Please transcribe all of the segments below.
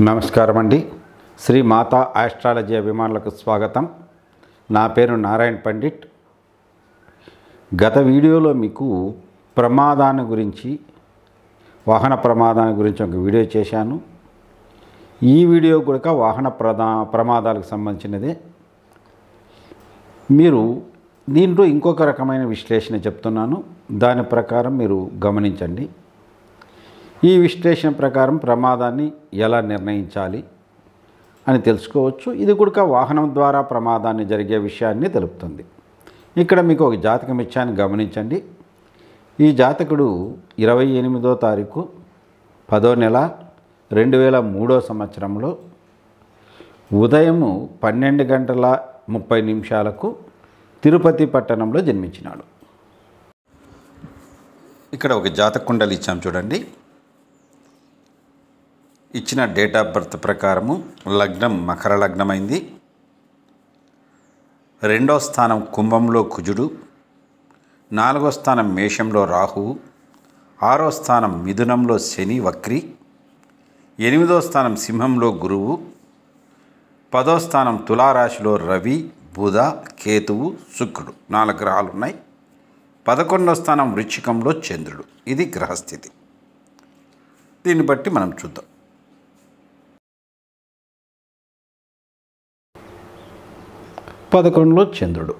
నమస్కారం అండి. శ్రీ మాతా ఆస్ట్రాలజీ అభిమానులకు స్వాగతం. నా పేరు నారాయణ పండిట్. గత వీడియోలో మీకు ప్రమాదాన్ని గురించి, వాహన ప్రమాదాన్ని గురించి ఒక వీడియో చేశాను. ఈ వీడియో కూడా వాహన ప్రమాదాలకు సంబంధించినదే. మీరు దీంట్లో ఇంకొక రకమైన విశ్లేషణ చెప్తున్నాను, దాని ప్రకారం మీరు గమనించండి. ఈ విశ్లేషణ ప్రకారం ప్రమాదాన్ని ఎలా నిర్ణయించాలి అని తెలుసుకోవచ్చు. ఇది కూడా వాహనం ద్వారా ప్రమాదాన్ని జరిగే విషయాన్ని తెలుపుతుంది. ఇక్కడ మీకు ఒక జాతకం ఇచ్చాను, గమనించండి. ఈ జాతకుడు 28వ తారీఖు 10వ నెల 2003వ సంవత్సరంలో ఉదయము 12:30 తిరుపతి పట్టణంలో జన్మించినాడు. ఇక్కడ ఒక జాతక కుండలి ఇచ్చాం చూడండి. ఇచ్చిన డేట్ ఆఫ్ బర్త్ ప్రకారము లగ్నం మకర లగ్నమైంది. 2వ స్థానం కుంభంలో కుజుడు, 4వ స్థానం మేషంలో రాహువు, 6వ స్థానం మిథునంలో శని వక్రి, 8వ స్థానం సింహంలో గురువు, 10వ స్థానం తులారాశిలో రవి, బుధ, కేతువు, శుక్రుడు 4 గ్రహాలు ఉన్నాయి. 11వ స్థానం వృశ్చికంలో చంద్రుడు. ఇది గ్రహస్థితి. దీన్ని బట్టి మనం చూద్దాం. పదకొండులో చంద్రుడు.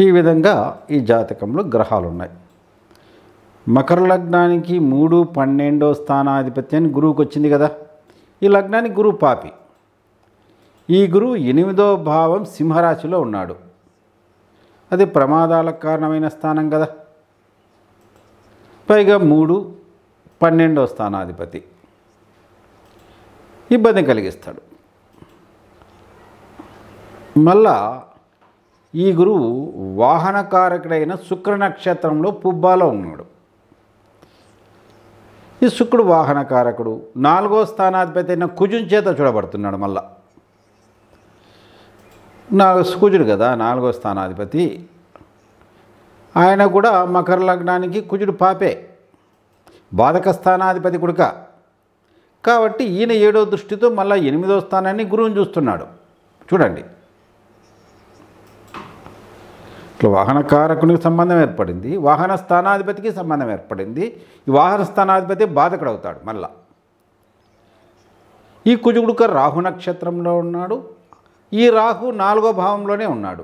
ఈ విధంగా ఈ జాతకంలో గ్రహాలు ఉన్నాయి. మకర లగ్నానికి 3, 12వ స్థానాధిపత్యాన్ని గురువుకి వచ్చింది కదా. ఈ లగ్నానికి గురువు పాపి. ఈ గురువు 8వ భావం సింహరాశిలో ఉన్నాడు. అది ప్రమాదాలకు కారణమైన స్థానం కదా. పైగా 3, 12వ స్థానాధిపతి ఇబ్బంది కలిగిస్తాడు. మళ్ళా ఈ గురువు వాహనకారకుడైన శుక్ర నక్షత్రంలో పుబ్బాలో ఉన్నాడు. ఈ శుక్రుడు వాహనకారకుడు 4వ స్థానాధిపతి అయిన కుజుని చేత చూడబడుతున్నాడు. మళ్ళా కుజుడు కదా 4వ స్థానాధిపతి. ఆయన కూడా మకర లగ్నానికి కుజుడు పాపే, బాధక స్థానాధిపతి కుడుక. కాబట్టి ఈయన 7వ దృష్టితో మళ్ళీ 8వ స్థానాన్ని గురువుని చూస్తున్నాడు. చూడండి, ఇట్లా వాహనకారకునికి సంబంధం ఏర్పడింది, వాహన స్థానాధిపతికి సంబంధం ఏర్పడింది. ఈ వాహన స్థానాధిపతి బాధకుడు అవుతాడు. మళ్ళా ఈ కుజుడుక రాహు నక్షత్రంలో ఉన్నాడు. ఈ రాహు 4వ భావంలోనే ఉన్నాడు.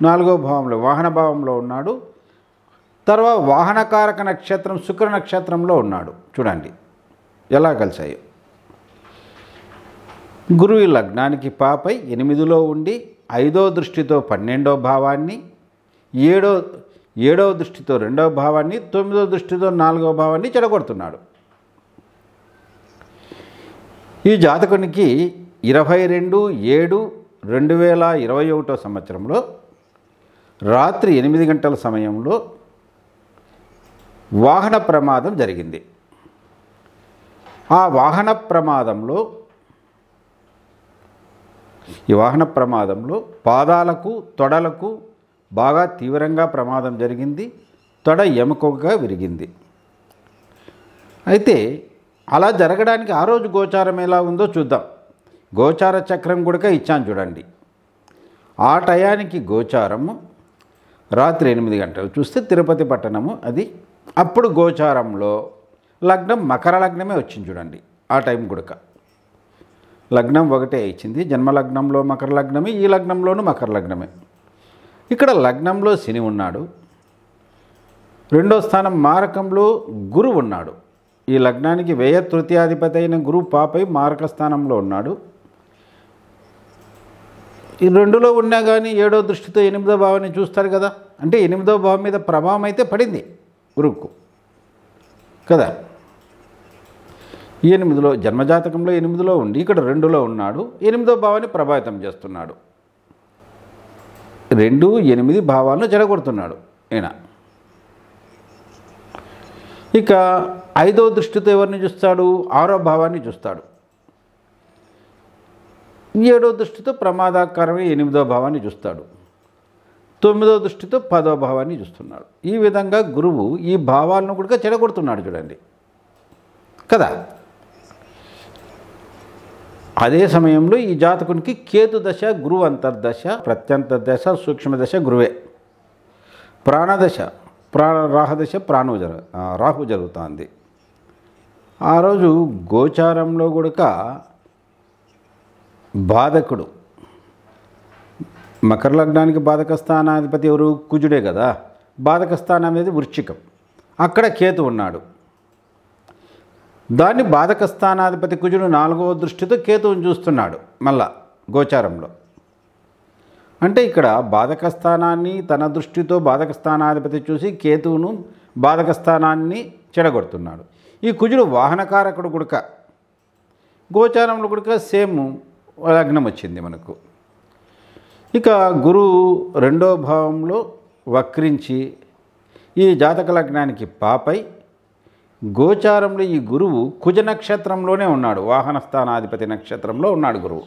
4వ భావంలో వాహన భావంలో ఉన్నాడు. తర్వాత వాహనకారక నక్షత్రం శుక్ర నక్షత్రంలో ఉన్నాడు. చూడండి ఎలా కలిసాయో. గురువు లగ్నానికి పాపై 8లో ఉండి 5వ దృష్టితో 12వ భావాన్ని, 7వ దృష్టితో 2వ భావాన్ని, 9వ దృష్టితో 4వ భావాన్ని చెడగొడుతున్నాడు. ఈ జాతకునికి 22/7/2021 సంవత్సరంలో రాత్రి 8 గంటల సమయంలో వాహన ప్రమాదం జరిగింది. ఆ వాహన ప్రమాదంలో పాదాలకు, తొడలకు బాగా తీవ్రంగా ప్రమాదం జరిగింది. తొడ ఎముకగా విరిగింది. అయితే అలా జరగడానికి ఆ రోజు గోచారం ఎలా ఉందో చూద్దాం. గోచార చక్రం కూడా ఇచ్చాను చూడండి. ఆ టయానికి గోచారము రాత్రి 8 గంటలు చూస్తే తిరుపతి పట్టణము అది. అప్పుడు గోచారంలో లగ్నం మకర లగ్నమే వచ్చింది చూడండి. ఆ టైం కూడా లగ్నం ఒకటే ఇచ్చింది. జన్మలగ్నంలో మకర లగ్నమే, ఈ లగ్నంలోనూ మకర లగ్నమే. ఇక్కడ లగ్నంలో శని ఉన్నాడు. 2వ స్థానం మారకంలో గురువు ఉన్నాడు. ఈ లగ్నానికి వ్యయ తృతీయాధిపతి అయిన గురువు పాపై మారక స్థానంలో ఉన్నాడు. ఈ 2లో ఉన్నా కానీ 7వ దృష్టితో 8వ భావాన్ని చూస్తాడు కదా. అంటే 8వ భావం మీద ప్రభావం అయితే పడింది గురువుకు కదా. 8లో జన్మజాతకంలో 8లో ఉండి ఇక్కడ 2లో ఉన్నాడు. 8వ భావాన్ని ప్రభావితం చేస్తున్నాడు. 2, 8 భావాలను చెడగొడుతున్నాడు ఈయన. ఇక 5వ దృష్టితో ఎవరిని చూస్తాడు? 6వ భావాన్ని చూస్తాడు. 7వ దృష్టితో ప్రమాదకరమైన 8వ భావాన్ని చూస్తాడు. 9వ దృష్టితో 10వ భావాన్ని చూస్తున్నాడు. ఈ విధంగా గురువు ఈ భావాలను కూడా చెడగొడుతున్నాడు చూడండి కదా. అదే సమయంలో ఈ జాతకునికి కేతు దశ, గురువు అంతర్దశ, ప్రత్యంతర్దశ, సూక్ష్మదశ గురువే, ప్రాణదశ, రాహదశ రాహు జరుగుతుంది. ఆ రోజు గోచారంలో కూడా బాధకుడు, మకర లగ్నానికి బాధక స్థానాధిపతి ఎవరు? కుజుడే కదా. బాధక స్థానం అనేది వృశ్చికం, అక్కడ కేతు ఉన్నాడు. దాన్ని బాధక స్థానాధిపతి కుజుడు 4వ దృష్టితో కేతువుని చూస్తున్నాడు మళ్ళా గోచారంలో. అంటే ఇక్కడ బాధక స్థానాన్ని తన దృష్టితో బాధక స్థానాధిపతి చూసి కేతువును బాధక స్థానాన్ని చెడగొడుతున్నాడు. ఈ కుజుడు వాహనకారకుడు గుడక గోచారంలో గుడక సేమ్ లగ్నం వచ్చింది మనకు. ఇక గురువు 2వ భావంలో వక్రించి ఈ జాతక లగ్నానికి పాపై గోచారంలో ఈ గురువు కుజ నక్షత్రంలోనే ఉన్నాడు, వాహన స్థానాధిపతి నక్షత్రంలో ఉన్నాడు గురువు.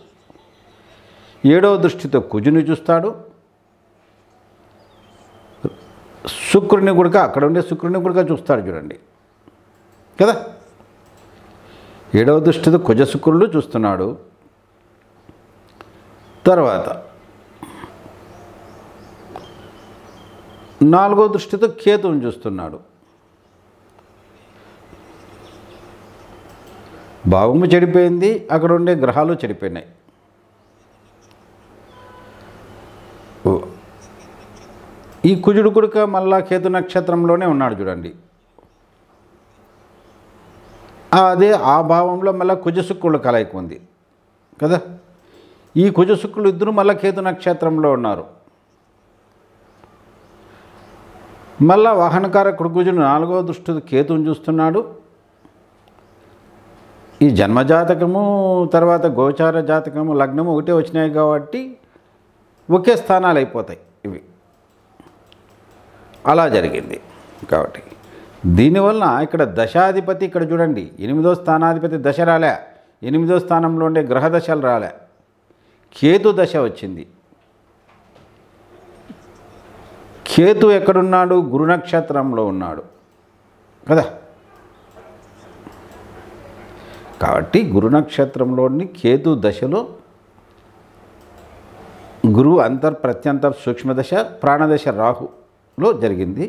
7వ దృష్టితో కుజుని చూస్తాడు. శుక్రుని గుడక అక్కడ ఉండే శుక్రుని గుడక చూస్తాడు చూడండి కదా. 7వ దృష్టితో కుజ శుక్రుడు చూస్తున్నాడు. తర్వాత 4వ దృష్టితో కేతువుని చూస్తున్నాడు. భావము చెడిపోయింది, అక్కడ ఉండే గ్రహాలు చెడిపోయినాయి. ఈ కుజుడు కుడుక మళ్ళా కేతు నక్షత్రంలోనే ఉన్నాడు చూడండి. అదే ఆ భావంలో మళ్ళీ కుజశుక్రుల కలయిక ఉంది కదా. ఈ కుజశుక్రులు ఇద్దరు మళ్ళీ కేతు నక్షత్రంలో ఉన్నారు. మళ్ళా వాహనకారకుడు కుజుడు 4వ దృష్టితో కేతువుని చూస్తున్నాడు. ఈ జన్మజాతకము తర్వాత గోచార జాతకము లగ్నము ఒకటే వచ్చినాయి కాబట్టి ఒకే స్థానాలు అయిపోతాయి ఇవి. అలా జరిగింది కాబట్టి దీనివల్ల ఇక్కడ దశాధిపతి ఇక్కడ చూడండి 8వ స్థానాధిపతి దశ రాలే, 8వ స్థానంలో ఉండే గ్రహ దశలు రాలే, కేతు దశ వచ్చింది. కేతు ఎక్కడున్నాడు? గురు నక్షత్రంలో ఉన్నాడు కదా. కాబట్టి గురు నక్షత్రంలోని కేతు దశలో గురువు ప్రత్యంతర్ సూక్ష్మదశ, ప్రాణదశ రాహులో జరిగింది.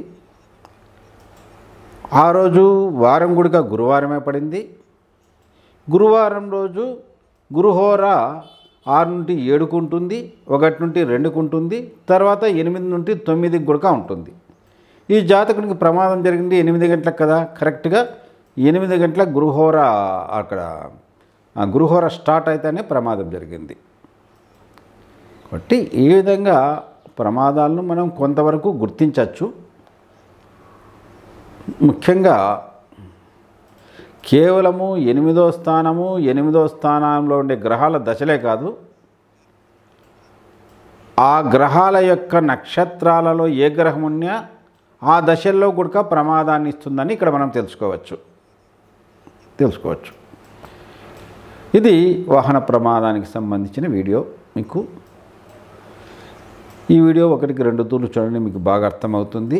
ఆ రోజు వారం గుడిక గురువారమే పడింది. గురువారం రోజు గురుహోర 6 నుండి 7కు ఉంటుంది, 1 నుండి 2కు ఉంటుంది, తర్వాత 8 నుండి 9కి గుడక ఉంటుంది. ఈ జాతకునికి ప్రమాదం జరిగింది 8 గంటలకు కదా. కరెక్ట్గా 8 గంటల గురుహోర అక్కడ గురుహోర స్టార్ట్ అయితేనే ప్రమాదం జరిగింది. కాబట్టి ఈ విధంగా ప్రమాదాలను మనం కొంతవరకు గుర్తించవచ్చు. ముఖ్యంగా కేవలము 8వ స్థానము, 8వ స్థానంలో ఉండే గ్రహాల దశలే కాదు, ఆ గ్రహాల యొక్క నక్షత్రాలలో ఏ గ్రహం ఉన్నా ఆ దశల్లో కూడా ప్రమాదాన్ని ఇస్తుందని ఇక్కడ మనం తెలుసుకోవచ్చు. ఇది వాహన ప్రమాదానికి సంబంధించిన వీడియో. మీకు ఈ వీడియో 1కి 2 తూర్లు చూడండి, మీకు బాగా అర్థమవుతుంది.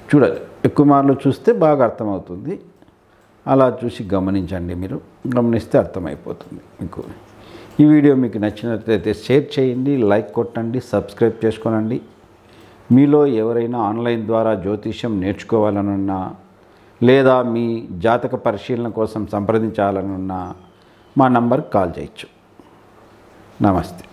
చూడాలి, ఎక్కువ మార్లు చూస్తే బాగా అర్థమవుతుంది. అలా చూసి గమనించండి, మీరు గమనిస్తే అర్థమైపోతుంది మీకు. ఈ వీడియో మీకు నచ్చినట్లయితే షేర్ చేయండి, లైక్ కొట్టండి, సబ్స్క్రైబ్ చేసుకోనండి. మీలో ఎవరైనా ఆన్లైన్ ద్వారా జ్యోతిష్యం నేర్చుకోవాలనున్నా లేదా మీ జాతక పరిశీలన కోసం సంప్రదించాలనున్నా మా నంబర్కి కాల్ చేయొచ్చు. నమస్తే.